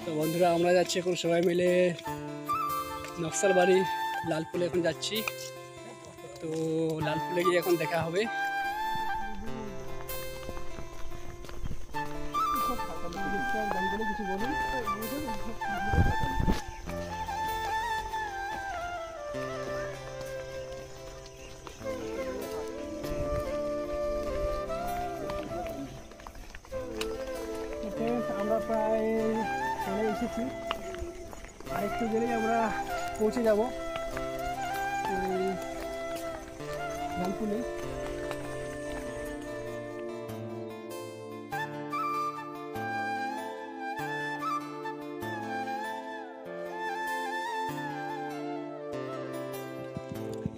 তো বন্ধুরা আমরা যাচ্ছি এখন সবাই মিলে নকশালবাড়ি লালপুলে এখন যাচ্ছি। তো লালপুলে গিয়ে এখন দেখা হবে। কিছু বলুন। আমরা প্রায় চলে এসেছি, আর একটু গেলেই আমরা পৌঁছে যাব লালপুলে।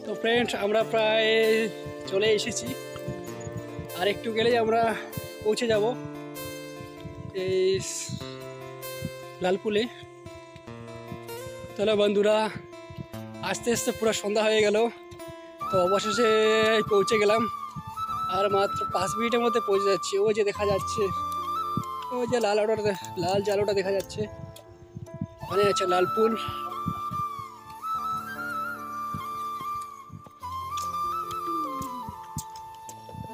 তো ফ্রেন্ডস আমরা প্রায় চলে এসেছি, আর একটু গেলেই আমরা পৌঁছে যাব এই লালপুলে। তাহলে বন্ধুরা আস্তে আস্তে পুরো সন্ধ্যা হয়ে গেল, তো অবশেষে পৌঁছে গেলাম। আর মাত্র 5 মিনিটের মধ্যে পৌঁছে যাচ্ছি। ওই যে দেখা যাচ্ছে, ওই যে লাল জালোটা দেখা যাচ্ছে, ওখানে আছে লালপুল।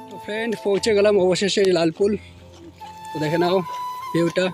তো ফ্রেন্ড পৌঁছে গেলাম অবশেষে লালপুল। তো দেখে নাও ভিউটা।